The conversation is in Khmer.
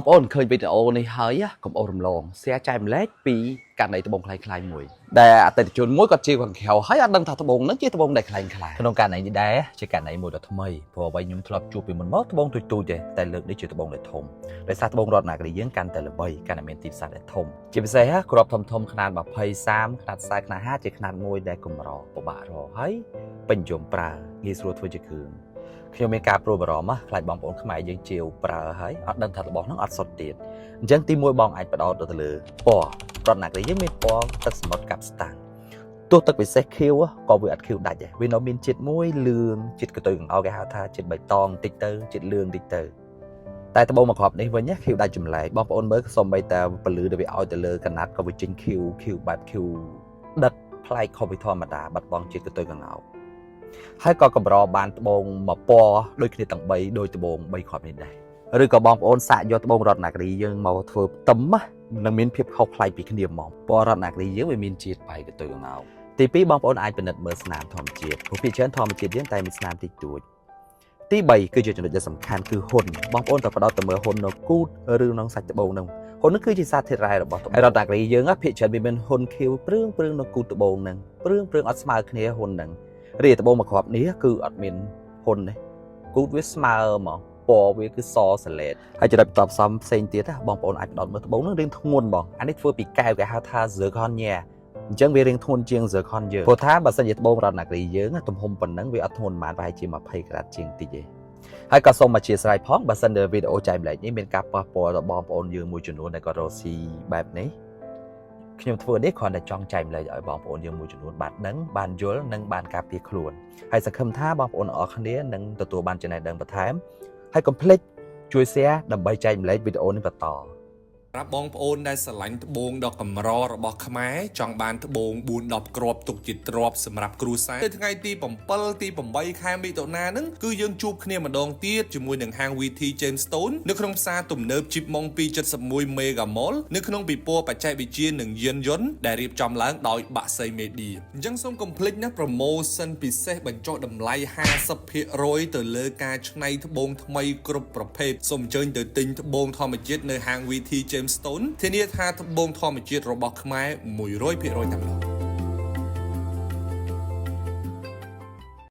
បងប្អូនឃើញវីដេអូនេះហើយកុំអស់រំលង share ចែកម្លែកពីករណីត្បូងខ្លាំងៗមួយដែលអតិថិជនមួយគាត់ជាខាងក្រៅហើយអត់ដឹងថាត្បូងហ្នឹងជាត្បូងដែលខ្លាំងៗក្នុងករណីនេះដែរជាករណីមួយដ៏ថ្មីព្រោះអ្វីខ្ញុំធ្លាប់ជួបពីមុនមកត្បូងទូចៗទេតែលើកនេះជាត្បូងដែលធំដោយសារត្បូងរតនគិរីយើងកាន់តែល្បីកាន់តែមានទីផ្សារដែលធំជាពិសេសគ្រាប់ធំៗខ្នាត20 30ខ្នាត40ខ្នាត50ជាខ្នាតមួយដែលកម្រពិបាករកហើយពេញនិយមប្រើងាយស្រួលធ្វើជាគ្រឿងខ្ញុំមានការព្រួយបារម្ភខ្លាចបងប្អូនខ្មែរយើងជាវប្រើហើយអត់ដឹងថារបស់ហ្នឹងអត់សុទ្ធទៀតអញ្ចឹងទី1បងអាចបដោតទៅលើពណ៌រតនគិរីយើងមានពណ៌ទឹកសមុទ្រកាប់ស្តាំងទោះទឹកពិសេសខៀវក៏វាអត់ខៀវដាច់ដែរវានៅមានជាតិមួយលឿងជាតិកតុយកង្អោគេហៅថាជាតិបៃតងតិចទៅជាតិលឿងតិចទៅតែត្បូងមួយគ្រាប់នេះវិញខៀវដាច់ចម្លែកបងប្អូនមើលសូម្បីតែពលឺដែលវាឲ្យទៅលើកណាត់ក៏វាចេញខៀវបែបខៀវដិតប្លែកខុសពីធម្មតាបាត់បង់ជាតិកតុយកង្អោហើយក៏កម្របានត្បូងមួយពណ៌ដូចគ្នាទាំង3ដូចត្បូង3គ្រាប់នេះដែរឬក៏បងប្អូនសាកយកត្បូងរតនគិរីយើងមកធ្វើផ្ទឹមនឹងមានភាពខុសប្លែកពីគ្នាហ្មងពណ៌រតនគិរីយើងវាមានជាតិបែកកតុយកង្អោទី2បងប្អូនអាចពិនិត្យមើលស្នាមធម្មជាតិព្រោះភាគច្រើនធម្មជាតិយើងតែមានស្នាមតិចតួចទី3គឺជាចំណុចដែលសំខាន់គឺហ៊ុនបងប្អូនត្រូវផ្ដោតទៅមើលហ៊ុននៅគូតឬក្នុងសាច់ត្បូងហ្នឹងហ៊ុនហ្នឹងគឺជាសារធាតុរ៉ែរបស់ត្បូងរតនគិរីយើងភាគច្រើនវាមានហ៊ុនខៀវព្រឿងនៅគូតត្បូងហ្នឹងព្រឿងអត់ស្មើគ្នាហ៊ុនហ្នឹងរីឯត្បូងមួយគ្រាប់នេះគឺអត់មានហ៊ុនទេគូតវាស្មើហ្មងពណ៌វាគឺសសឡេតហើយចំណុចបន្ទាប់ផ្សំផ្សេងទៀតបងប្អូនអាចផ្ដោតមើលត្បូងហ្នឹងរៀងធ្ងន់បងអានេះធ្វើពីកែវគេហៅថា zirconia អញ្ចឹងវារៀងធ្ងន់ជាង zircon យើងព្រោះថាបើសិនជាត្បូងរតនគិរីយើងទំហំប៉ុណ្ណឹងវាអត់ធ្ងន់ប៉ុន្មានប្រហែលជា20ក្រាតជាងតិចទេហើយក៏សូមអធិស្ឋានផងបើសិនជាវីដេអូចែកម្លែកនេះមានការប៉ះពាល់ដល់បងប្អូនយើងមួយចំនួនដែលក៏រកស៊ីបែបនេះខ្ញុំធ្វើនេះគ្រាន់តែចង់ចែកម្លែកឲ្យបងប្អូនយើងមួយចំនួនបានដឹងបានយល់និងបានការពារខ្លួនហើយសង្ឃឹមថាបងប្អូនអរគ្នានឹងទទួលបានចំណេះដឹងបន្ថែមហើយកុំភ្លេចជួយ share ដើម្បីចែកម្លែកវីដេអូនេះបន្តសម្រាប់បងប្អូនដែលស្រឡាញ់ត្បូងដ៏កម្ររបស់ខ្មែរចង់បានត្បូង4-10គ្រាប់ទុកជាទ្រព្យសម្រាប់គ្រួសារនៅថ្ងៃទី7ទី8ខែមិថុនាហ្នឹងគឺយើងជួបគ្នាម្ដងទៀតជាមួយនឹងហាង VT Gemstone នៅក្នុងផ្សារទំនើប Chipmunk 271 Mega Mall នៅក្នុងពិព័រណ៍បច្ចេកវិទ្យានិងយានយន្តដែលរៀបចំឡើងដោយបាក់សី Media អញ្ចឹងសូមកុំភ្លេចណា promotion ពិសេសបញ្ចុះតម្លៃ 50% ទៅលើការច្នៃត្បូងថ្មីគ្រប់ប្រភេទសូមអញ្ជើញទៅទិញត្បូងធម្មជាតិនៅហាង VT Gemstone ធានាថាត្បូងធម្មជាតិរបស់ខ្មែរ 100% តែម្ដង